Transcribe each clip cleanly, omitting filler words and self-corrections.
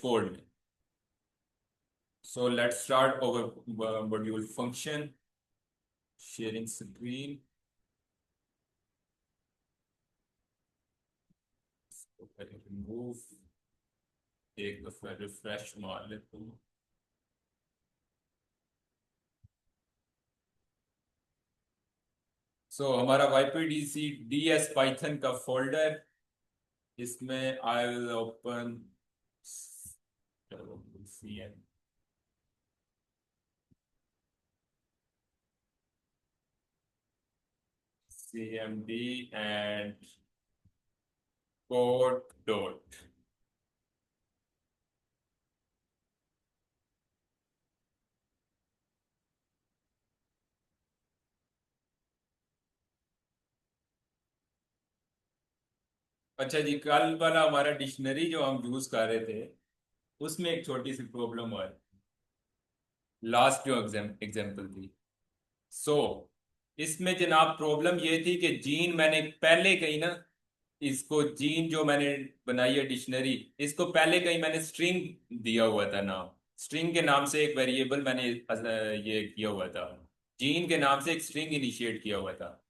Code में। So let's start over module function. Sharing screen, remove, एक दफा refresh मार लेते हैं। हमारा YPDC DS पाइथन का फोल्डर, इसमें I will open CMD and code dot। अच्छा जी, कल वाला हमारा डिक्शनरी जो हम यूज कर रहे थे, उसमें एक छोटी सी प्रॉब्लम हुआ। लास्ट जो एग्जाम्पल थी, सो इसमें जनाब प्रॉब्लम ये थी कि जीन मैंने पहले कहीं ना, इसको जीन जो मैंने बनाई है डिक्शनरी, इसको पहले कहीं मैंने स्ट्रिंग दिया हुआ था नाम। स्ट्रिंग के नाम से एक वेरिएबल मैंने ये किया हुआ था, जीन के नाम से एक स्ट्रिंग इनिशिएट किया हुआ था।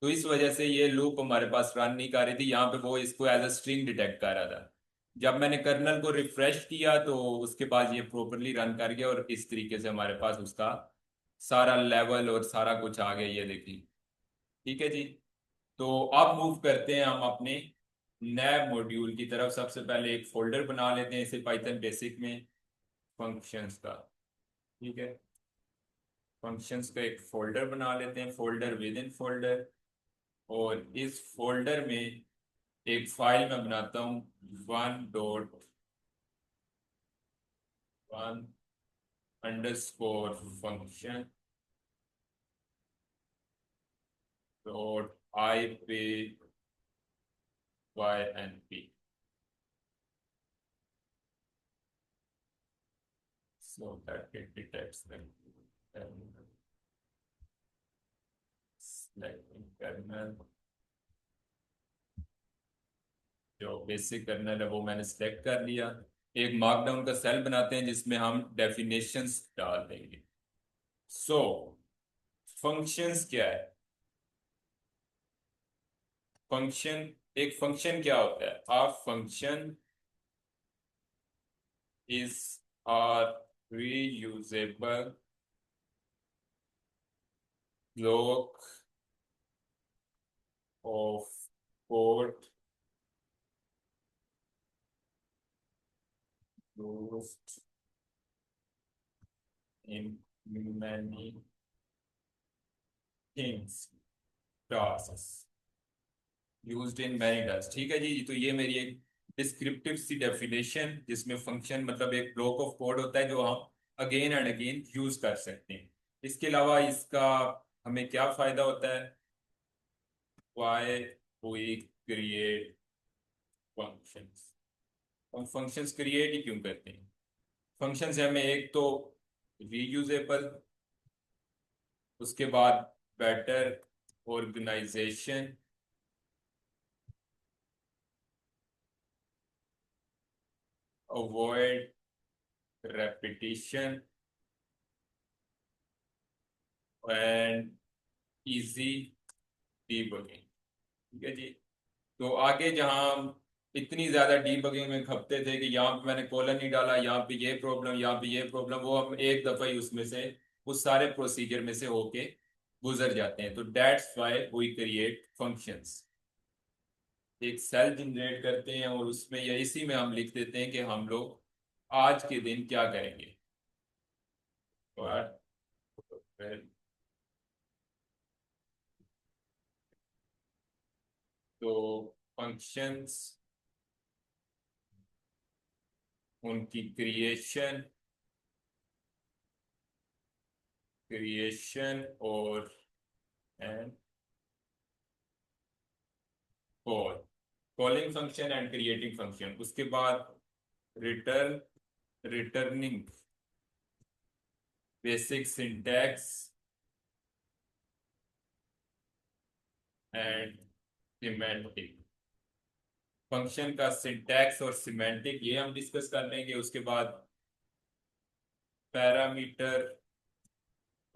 तो इस वजह से ये लूप हमारे पास रन नहीं कर रही थी, यहाँ पे वो इसको एज अ स्ट्रिंग डिटेक्ट कर रहा था। जब मैंने कर्नल को रिफ्रेश किया तो उसके बाद ये प्रॉपरली रन कर गया, और इस तरीके से हमारे पास उसका सारा लेवल और सारा कुछ आ गया, ये देखिए। ठीक है जी। तो अब मूव करते हैं हम अपने नए मॉड्यूल की तरफ। सबसे पहले एक फोल्डर बना लेते हैं इसे पाइथन बेसिक में, फंक्शंस का। ठीक है, फंक्शंस का एक फोल्डर बना लेते हैं, फोल्डर विद इन फोल्डर। और इस फोल्डर में एक फाइल मैं बनाता हूँ, 1.1_function dot IPYNP। so that it detects them, and selecting kernel, जो बेसिक कर्नल है वो मैंने सेलेक्ट कर लिया। एक मार्कडाउन का सेल बनाते हैं जिसमें हम डेफिनेशंस डाल देंगे। सो फंक्शंस क्या है? फंक्शन, एक फंक्शन क्या होता है? A function is a reusable block of code used in many things, tasks, used in many task. ठीक है जी। तो ये मेरी एक डिस्क्रिप्टिव सी डेफिनेशन, जिसमें फंक्शन मतलब एक ब्लॉक ऑफ कोड होता है जो हम अगेन एंड अगेन यूज कर सकते हैं। इसके अलावा इसका हमें क्या फायदा होता है? Why we create functions. हम फंक्शंस क्रिएट ही क्यों करते हैं? फंक्शंस हमें एक तो रीयूजेबल, उसके बाद better organisation, avoid repetition and easy debugging. ठीक है जी। तो आगे जहां हम इतनी ज्यादा डीबगिंग में खपते थे कि यहाँ पे मैंने कॉलन नहीं डाला, यहाँ पे ये प्रॉब्लम, यहाँ पे ये प्रॉब्लम, वो हम एक दफा ही उसमें से, उस सारे प्रोसीजर में से होके गुजर जाते हैं। तो that's why we create functions. एक सेल जनरेट करते हैं और उसमें या इसी में हम लिख देते हैं कि हम लोग आज के दिन क्या करेंगे। तो फंक्शंस, उनकी क्रिएशन, और and call, calling function and creating function. उसके बाद return, returning, basic syntax and semantic. Function का सिंटैक्स और सिमेंटिक ये हम डिस्कस कर लेंगे। उसके बाद पैरामीटर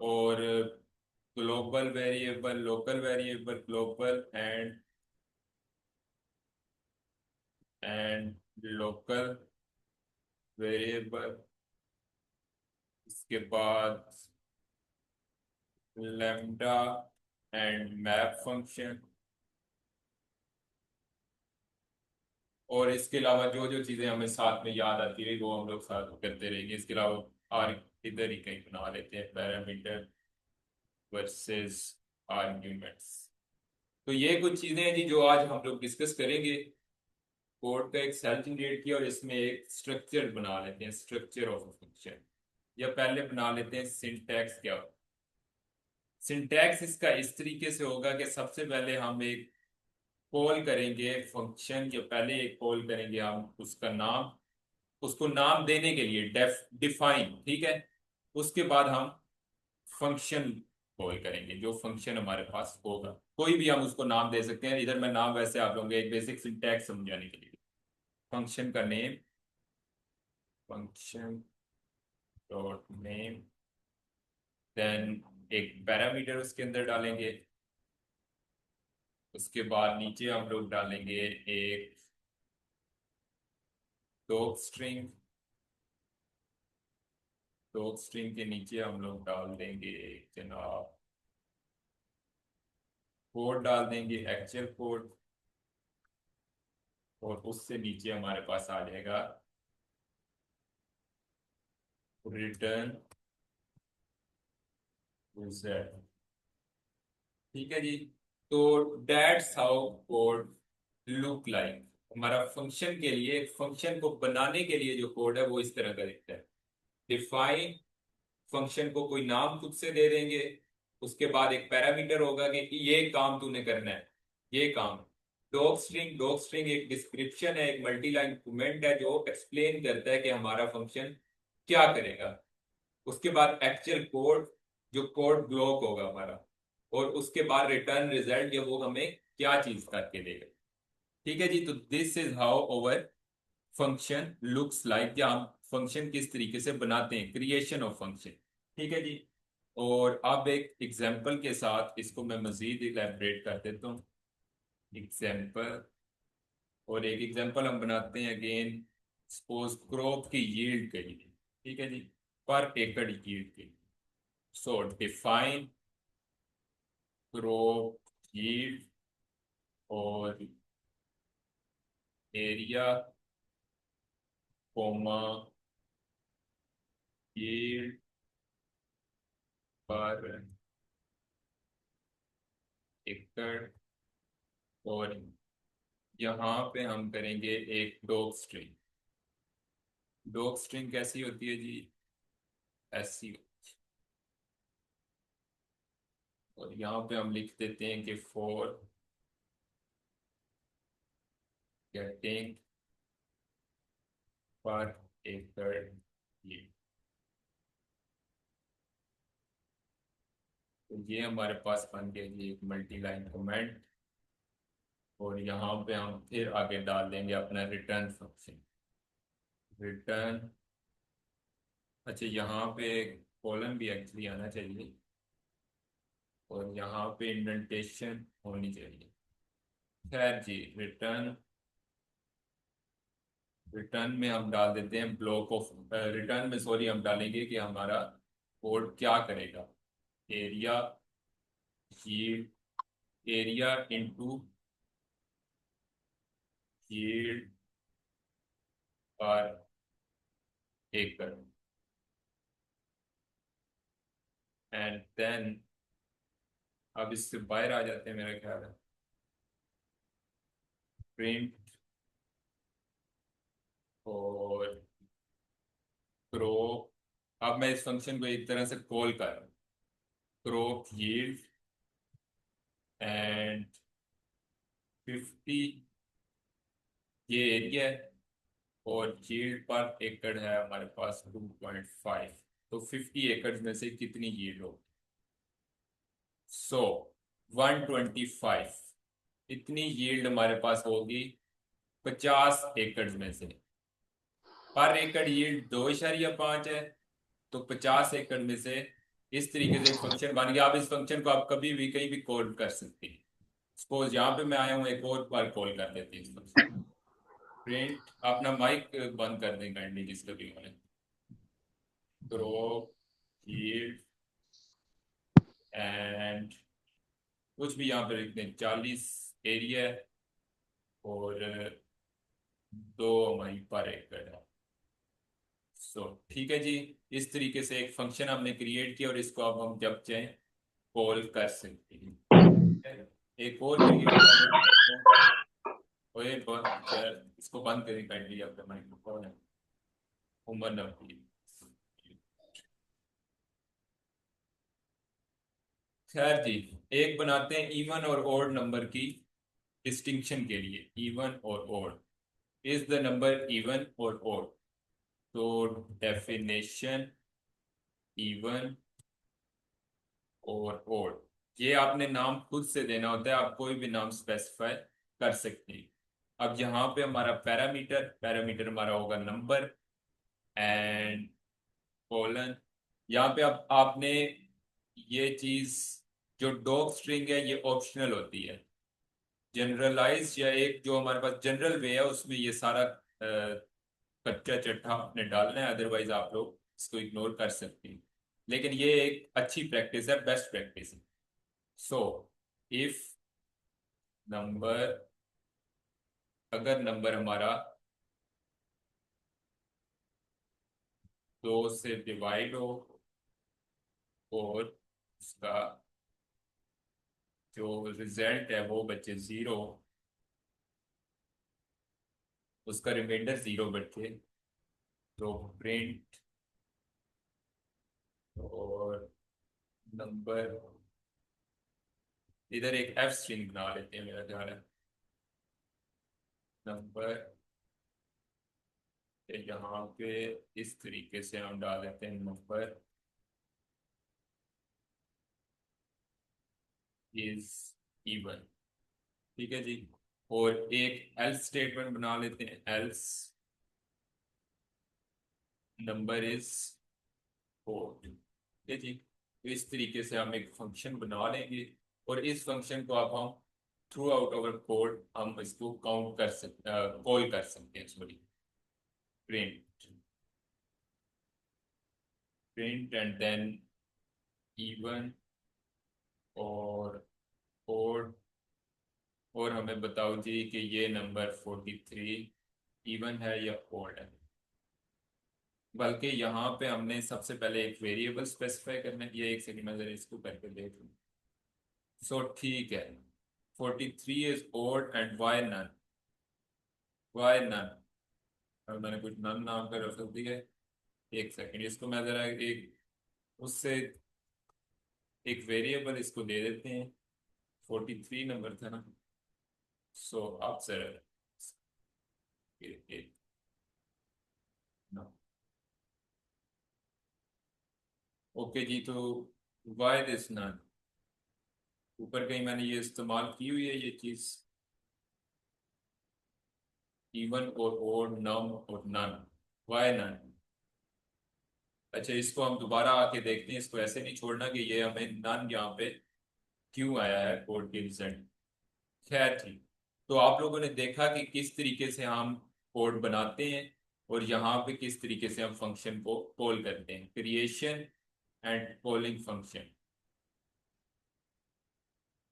और global variable, local variable, global and local variable. इसके बाद लैम्डा एंड मैप फंक्शन। और इसके अलावा जो जो चीजें हमें साथ में याद आती रही वो हम लोग साथ करते रहेंगे। इसके अलावा और इधर ही कहीं बना लेते हैं पैरामीटर वर्सेस आर्ग्यूमेंट्स। तो ये कुछ चीजें हैं जी जो आज हम लोग डिस्कस करेंगे। कोड का एक सेल जनरेट किया और इसमें एक स्ट्रक्चर बना लेते हैं, स्ट्रक्चर ऑफ फंक्शन। या पहले बना लेते हैं सिंटैक्स क्या। सिंटैक्स इसका इस तरीके से होगा कि सबसे पहले हम एक कॉल करेंगे फंक्शन के, पहले एक कॉल करेंगे हम उसका नाम, उसको नाम देने के लिए डिफाइन, ठीक है। उसके बाद हम फंक्शन कॉल करेंगे, जो फंक्शन हमारे पास होगा कोई भी हम उसको नाम दे सकते हैं। इधर मैं नाम वैसे आप लोगों को एक बेसिक सिंटैक्स समझाने के लिए, फंक्शन का name, function dot name, then एक पैरामीटर उसके अंदर डालेंगे। उसके बाद नीचे हम लोग डालेंगे एक डॉक स्ट्रिंग। डॉक स्ट्रिंग के नीचे हम लोग डाल देंगे जनाब कोड, डाल देंगे एक्चुअल कोड। और उससे नीचे हमारे पास आ जाएगा रिटर्न रिजल्ट, ठीक है जी। तो that's how code look like. हमारा फंक्शन के लिए, फंक्शन को बनाने के लिए जो कोड है वो इस तरह का दिखता है। डिफाइन, फंक्शन को कोई नाम खुद से दे देंगे। उसके बाद एक पैरामीटर होगा कि ये काम तूने करना है, ये काम। डॉग स्ट्रिंग, डॉग स्ट्रिंग एक डिस्क्रिप्शन है, एक मल्टी लाइन कमेंट है जो एक्सप्लेन करता है कि हमारा फंक्शन क्या करेगा। उसके बाद एक्चुअल कोड, जो कोड ब्लॉक होगा हमारा। और उसके बाद रिटर्न रिजल्ट, ये वो हमें क्या चीज करके देगा। ठीक है जी। तो this is how over function looks like, या हम फंक्शन किस तरीके से बनाते हैं, क्रिएशन ऑफ फंक्शन। ठीक है जी। और अब एक एग्जांपल के साथ इसको मैं मजीद इलैबोरेट कर देता हूँ। एग्जांपल, और एक एग्जांपल हम बनाते हैं अगेन, सपोज क्रॉप की यील्ड के लिए। ठीक है जी, पर एकड़ यील्ड के लिए। सो डिफाइन क्रॉप यील्ड और एरिया कोमा यील्ड पर एकड़। और यहाँ पे हम करेंगे एक डॉग स्ट्रिंग। डॉग स्ट्रिंग कैसी होती है जी, ऐसी। और यहाँ पे हम लिख देते हैं कि फॉर गेटिंग पर एकड़ ये। तो ये हमारे पास बन गया जी एक मल्टी लाइन कमेंट। और यहाँ पे हम फिर आगे डाल देंगे अपना रिटर्न फंक्शन, रिटर्न। अच्छा, यहाँ पे कॉलम भी एक्चुअली आना चाहिए और यहाँ पे इंडेंटेशन होनी चाहिए। खैर जी, रिटर्न, रिटर्न में हम डाल देते हैं ब्लॉक ऑफ, रिटर्न में सॉरी हम डालेंगे कि हमारा कोड क्या करेगा। Area yield, area into yield पर एकड़। एंड देन अब इससे बाहर आ जाते हैं मेरा ख्याल है, प्रिंट और क्रॉप। अब मैं इस फंक्शन को एक तरह से कॉल कर रहा हूँ, क्रॉप यील्ड एंड 50, ये एरिया है। और यील्ड पर एकड़ है हमारे पास 2.5। तो 50 एकड़ में से कितनी यील्ड होगी, सो 125 इतनी यील्ड हमारे पास होगी 50 एकड़ में से पर एकड़ यील्ड 2.5 है, तो 50 एकड़ में से इस तरीके से एक फंक्शन बन गया। आप इस फंक्शन को आप कभी भी कहीं भी कॉल कर सकते हैं। सपोज यहाँ पे मैं आया हूँ, एक और बार कॉल कर देते हैं इस फंक्शन। प्रिंट, अपना माइक बंद कर दें काइंडली जिसका भी होने, क्रॉप यील्ड एंड कुछ भी यहाँ पे लिख दें, 40 एरिया और 2 हमारी पर एकड़ है। सो ठीक है जी, इस तरीके से एक फंक्शन हमने क्रिएट किया और इसको अब हम जब चाहें कॉल कर सकते हैं। एक और क्रिएट कर लेते हैं। ओए इसको बंद करें काइंडली, आपका माइक्रोफोन है उमर नबी। खैर जी, एक बनाते हैं इवन और ओड नंबर की डिस्टिंक्शन के लिए। इवन और odd, is the number even और ओड? तो डेफिनेशन इवन और ओड, ये आपने नाम खुद से देना होता है, आप कोई भी नाम स्पेसिफाई कर सकते हैं। अब यहाँ पे हमारा पैरामीटर, पैरामीटर हमारा होगा नंबर एंड कोलन। यहाँ पे आप आपने ये चीज, जो डॉग स्ट्रिंग है ये ऑप्शनल होती है। जनरलाइज या एक जो हमारे पास जनरल वे है उसमें ये सारा कच्चा चट्टा आपने डालना है, अदरवाइज आप लोग इसको इग्नोर कर सकते हैं। लेकिन ये एक अच्छी प्रैक्टिस है, बेस्ट प्रैक्टिस है। सो इफ नंबर, अगर नंबर हमारा 2 से डिवाइड हो और उसका जो रिजल्ट है वो बचे 0, उसका रिमाइंडर 0 बचे, तो प्रिंट और नंबर, इधर एक एफ स्ट्रिंग बना लेते हैं, मेरा ख्याल है नंबर, यहाँ पे इस तरीके से हम डाल देते हैं नंबर इज इवन। ठीक है जी, और एक एल्स स्टेटमेंट बना लेते हैं, एल्स नंबर इज 4। ठीक है जी, तो इस तरीके से हम एक फंक्शन बना लेंगे और इस फंक्शन को अब हम थ्रू आउट अवर कोड हम इसको काउंट कर सकते, कॉल कर सकते हैं, sorry, print, print and then even और ओड, और हमें बताओ जी कि ये नंबर 43 इवन है या ओड है। बल्कि यहाँ पे हमने सबसे पहले एक वेरिएबल स्पेसिफाई करना है। ये एक सेकंड में जरा इसको करके देख लूँ। सो ठीक है, 43 is odd and why none, why none, अब मैंने कुछ नन नाम का रख दिया है। एक सेकंड, इसको मैं जरा एक उससे एक वेरिएबल इसको दे देते हैं। 43 नंबर था ना, सो आप सर ओके जी, तो वाई दिस नन, ऊपर कहीं मैंने ये इस्तेमाल की हुई है ये चीज, इवन और ओड, नम और नन, वाई नन। अच्छा, इसको हम दोबारा आके देखते हैं, इसको ऐसे नहीं छोड़ना कि ये हमें नन यहाँ पे क्यों आया है कोड के रिजल्ट। खैर ठीक, तो आप लोगों ने देखा कि किस तरीके से हम कोड बनाते हैं और यहाँ पे किस तरीके से हम फंक्शन को कॉल करते हैं, creation and calling function,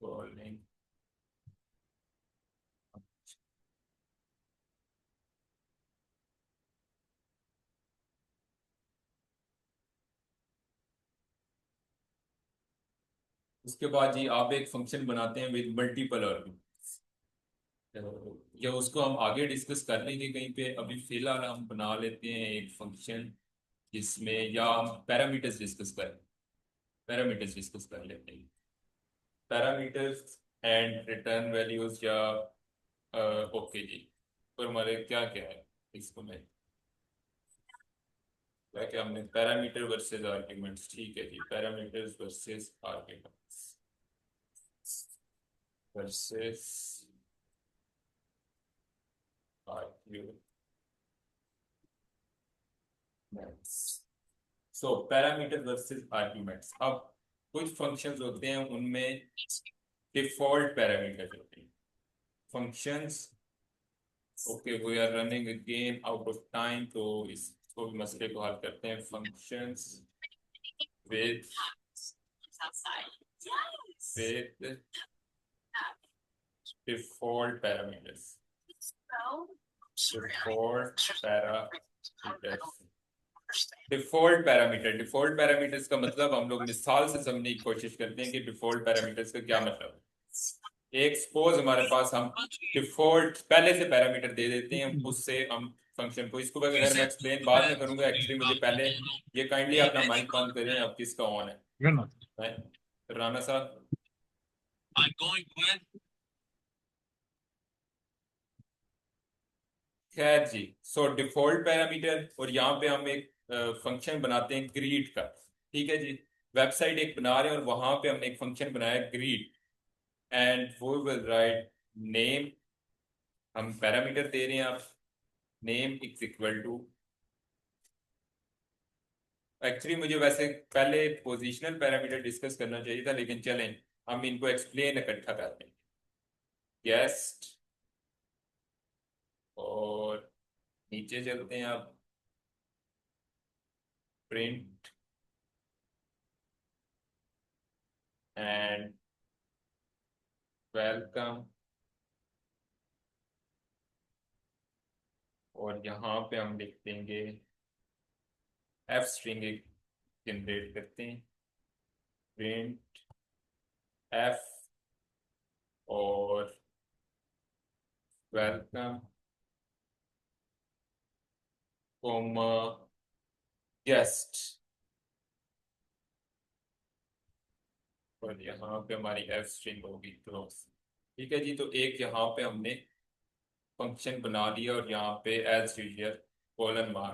calling. उसके बाद जी आप एक फंक्शन बनाते हैं विद मल्टीपल आर्गुमेंट्स, या उसको हम आगे डिस्कस कर लेंगे कहीं पे। अभी फिलहाल हम बना लेते हैं एक फंक्शन जिसमें, या हम पैरामीटर्स डिस्कस करें, पैरामीटर्स डिस्कस कर लेते हैं, पैरामीटर्स एंड रिटर्न वैल्यूज, या ओके जी। पर हमारे क्या क्या है इसको में, क्या क्या हमने, पैरामीटर वर्सेस आर्ग्यूमेंट्स, ठीक है जी, parameters versus arguments versus arguments. So parameter versus arguments. अब कुछ फंक्शंस होते हैं उनमें डिफॉल्ट पैरामीटर होते हैं फंक्शंस। Okay, we are running again out of time, तो इसको मसले को हल करते हैं। Functions with with default parameters. Default parameters. Default parameters का मतलब हम लोग मिसाल से समझने की कोशिश करते हैं कि डिफॉल्ट पैरामीटर्स का क्या मतलब है। एक सपोज हमारे पास हम डिफॉल्ट पहले से पैरामीटर दे देते हैं, उससे हम फंक्शन को, इसको अगर मैं एक्सप्लेन बाद में करूंगा, एक्चुअली मुझे पहले ये काइंडली अपना माइक बंद करें, अब किसका ऑन है राना साहब? खैर जी। सो डिफॉल्ट पैरामीटर, और यहाँ पे हम एक फंक्शन बनाते हैं ग्रीड का। ठीक है जी, वेबसाइट एक बना रहे हैं और वहां पे हमने एक फंक्शन बनाया ग्रीड, एंड वो विल राइट नेम। हम पैरामीटर दे रहे हैं, आप name is equal to, actually मुझे वैसे पहले पोजिशनल पैरामीटर डिस्कस करना चाहिए था, लेकिन चलें हम इनको एक्सप्लेन इकट्ठा करते हैं। गेस्ट, और नीचे चलते हैं आप, प्रिंट एंड वेलकम, और यहाँ पे हम लिख देंगे एफ स्ट्रिंग जनरेट करते हैं, प्रिंट एफ और वेलकम कोमा गेस्ट, और यहाँ पे हमारी एफ स्ट्रिंग होगी क्लोज। ठीक है जी, तो एक यहाँ पे हमने फंक्शन बना लिया और यहाँ पे एज यूजुअल कोलन मार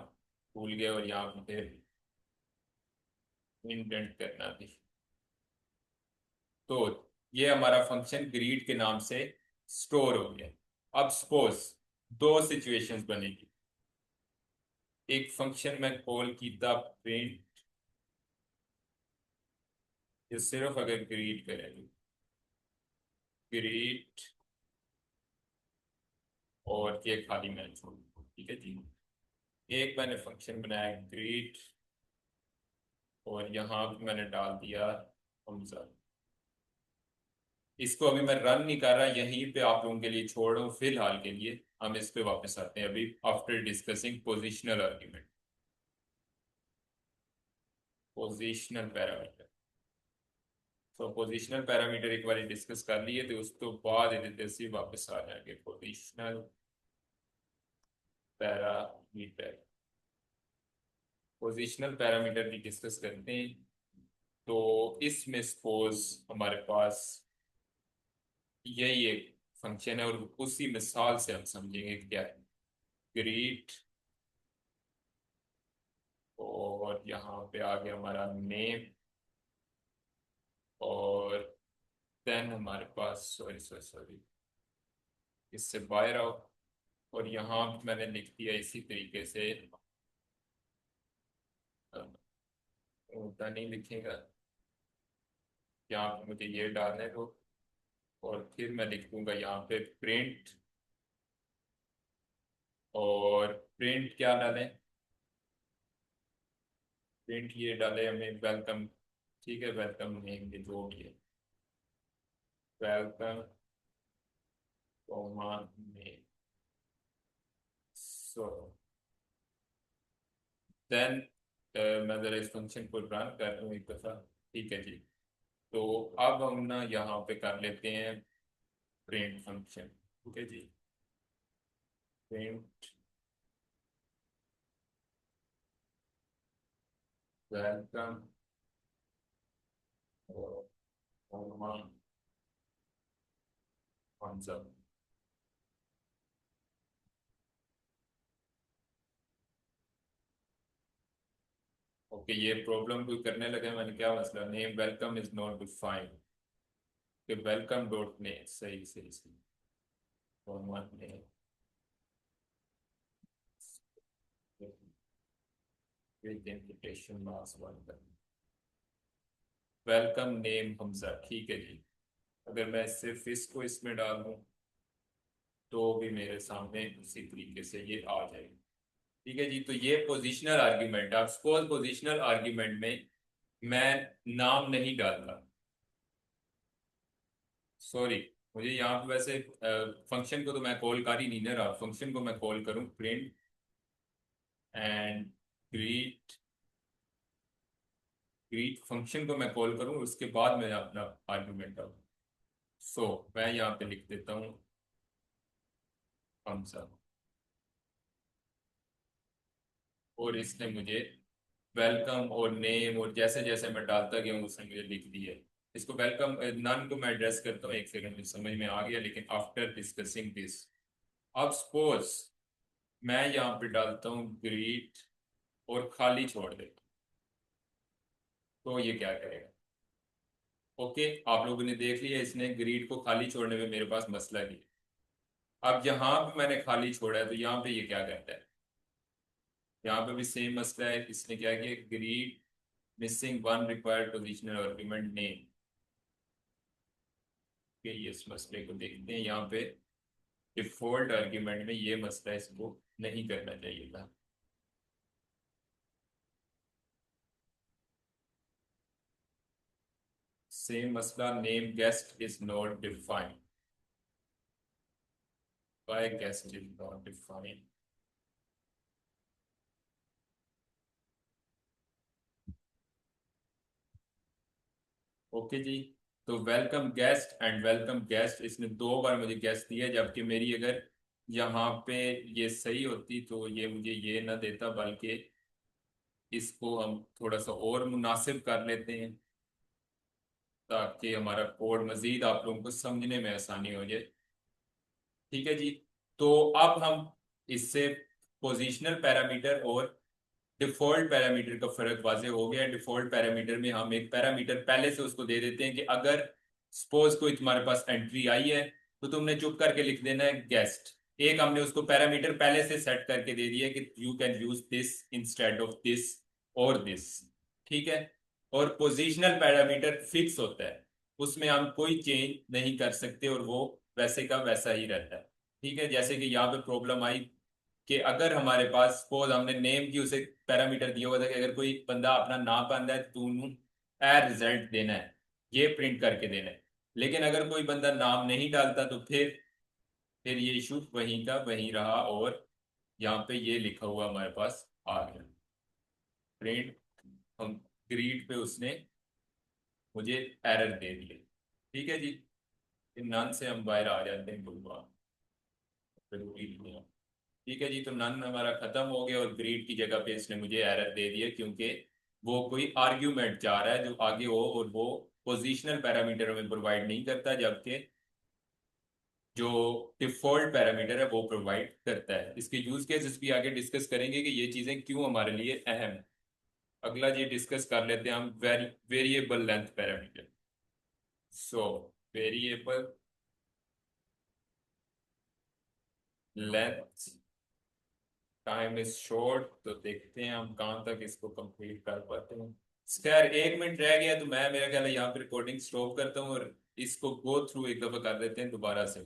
भूल गए, और यहाँ पे इंडेंट करना भी। तो ये हमारा फंक्शन ग्रीड के नाम से स्टोर हो गया। अब सपोज दो सिचुएशंस बनेगी। एक फंक्शन में कॉल कीता प्रिंट, ये सिर्फ अगर ग्रीड करेंगे, ग्रीड, और ये खाली मैं छोड़ दूँ। ठीक है जी, एक मैंने फंक्शन बनाया ग्रीड, और यहाँ पे मैंने डाल दिया हमजा। इसको अभी मैं रन नहीं कर रहा, यहीं पे आप लोगों के लिए छोड़ रहा हूँ फिलहाल के लिए। हम इस पे वापस आते हैं अभी after discussing positional argument, positional parameter. तो पोजिशनल पैरामीटर एक बार डिस्कस कर लिए, तो उस तो बाद इधर वापस आ जाएंगे पोजिशनल पैरामीटर। पोजिशनल पैरामीटर भी डिस्कस करते हैं। तो इसमें सपोज हमारे पास यही एक फंक्शन है, और उसी मिसाल से हम समझेंगे क्या है। ग्रीट, और यहाँ पे आ गया हमारा नेम, और देन हमारे पास, सॉरी सॉरी सॉरी, इससे बाहर आओ, और यहाँ पे मैंने लिख दिया इसी तरीके से, उतना नहीं लिखेगा, यहाँ पे मुझे ये डालने दो, और फिर मैं लिख दूंगा यहाँ पे प्रिंट, और प्रिंट क्या डालें, प्रिंट ये डाले हमें वेलकम। ठीक है, वेलकम नेम के जो भी है, welcome comma name. So then मैं जरा इस फंक्शन को रन कर दूँ एक दफ़ा। ठीक है जी, तो अब हम ना यहाँ पे कर लेते हैं प्रिंट फंक्शन। ठीक है जी, print welcome comma Hamza. Okay, ये प्रॉब्लम कोई करने लगे, मैंने क्या मसला, name welcome is not defined, कि वेलकम डॉट नेम, सही सही सही, comma name. With invitation marks one कर, वेलकम नेम हमजा, ठीक है जी। अगर मैं सिर्फ इसको इसमें डाल दूं तो भी मेरे सामने उसी तरीके से ये आ जाएगी। ठीक है जी, तो ये पोजिशनल आर्ग्यूमेंट। आप सपोज पोजिशनल आर्ग्यूमेंट में मैं नाम नहीं डालता, सॉरी, मुझे यहाँ पे वैसे फंक्शन को तो मैं कॉल कर ही नहीं ना रहा, फंक्शन को मैं कॉल करूँ print and greet, greet function को मैं कॉल करूँ, उसके बाद मैं अपना आर्ग्यूमेंट डालूँ। सो मैं यहाँ पे लिख देता हूँ हमजा, और इसने मुझे वेलकम और नेम और जैसे जैसे मैं डालता गया हूँ उसने मुझे लिख दिया। इसको वेलकम नन को मैं एड्रेस करता हूँ, एक सेकंड में समझ में आ गया, लेकिन आफ्टर डिस्कसिंग दिस, अब सपोज मैं यहाँ पे डालता हूँ ग्रीट और खाली छोड़ देता हूँ, तो ये क्या करेगा? ओके, आप लोगों ने देख लिया, इसने ग्रीट को खाली छोड़ने में मेरे पास मसला किया। अब यहाँ पे मैंने खाली छोड़ा है तो यहाँ पे ये क्या कहता है? यहाँ पे भी सेम मसला है, इसने क्या किया, greet missing one required positional argument name के, ये इस मसले को देखते हैं। यहाँ पे डिफॉल्ट आर्ग्यूमेंट में ये मसला इसको नहीं करना चाहिए था। सेम मसला, name guest is not defined, why guest is not defined. Okay जी, तो welcome guest and welcome guest, इसने दो बार मुझे गेस्ट दिया, जबकि मेरी अगर यहाँ पे ये सही होती तो ये मुझे ये ना देता, बल्कि इसको हम थोड़ा सा और मुनासिब कर लेते हैं ताकि हमारा कोड मजीद आप लोगों को समझने में आसानी हो जाए। ठीक है जी, तो अब हम इससे पोजिशनल पैरामीटर और डिफॉल्ट पैरामीटर का फर्क वाजे हो गया। डिफॉल्ट पैरामीटर में हम एक पैरामीटर पहले से उसको दे देते हैं कि अगर सपोज कोई तुम्हारे पास एंट्री आई है तो तुमने चुप करके लिख देना है गेस्ट। एक हमने उसको पैरामीटर पहले से सेट करके दे दिया कि you can use this instead of this और दिस। ठीक है, और पोजिशनल पैरामीटर फिक्स होता है, उसमें हम कोई चेंज नहीं कर सकते और वो वैसे का वैसा ही रहता है। ठीक है, जैसे कि यहाँ पे प्रॉब्लम आई कि अगर हमारे पास सपोज हमने नेम की उसे पैरामीटर दिया हुआ था कि अगर कोई बंदा अपना नाम बंदा है तो तू ए रिजल्ट देना है, ये प्रिंट करके देना है। लेकिन अगर कोई बंदा नाम नहीं डालता तो फिर ये इशू वहीं का वहीं रहा, और यहाँ पे ये लिखा हुआ हमारे पास आ गया प्रिंट, हम ग्रीट पे उसने मुझे एरर दे दिया। ठीक है जी, इन नन से हम बाहर आ जाते हैं, गुरुआ जरूरी नहीं है। ठीक है जी, तो नन हमारा खत्म हो गया और ग्रीड की जगह पे इसने मुझे एरर दे दिया, क्योंकि वो कोई आर्ग्यूमेंट चाह रहा है जो आगे हो, और वो पोजिशनल पैरामीटर में प्रोवाइड नहीं करता, जबकि जो डिफॉल्ट पैरामीटर है वो प्रोवाइड करता है। इसके यूज केसेस भी आगे डिस्कस करेंगे कि ये चीजें क्यों हमारे लिए अहम है। अगला ये डिस्कस कर लेते हैं हम variable length parameter. So variable length time is short, तो देखते हैं हम कहाँ तक इसको कंप्लीट कर पाते हैं। खैर, 1 मिनट रह गया तो मैं, मेरा ख्याल है यहाँ पे रिकॉर्डिंग स्टॉप करता हूँ और इसको गो थ्रू एक दफा कर देते हैं दोबारा से।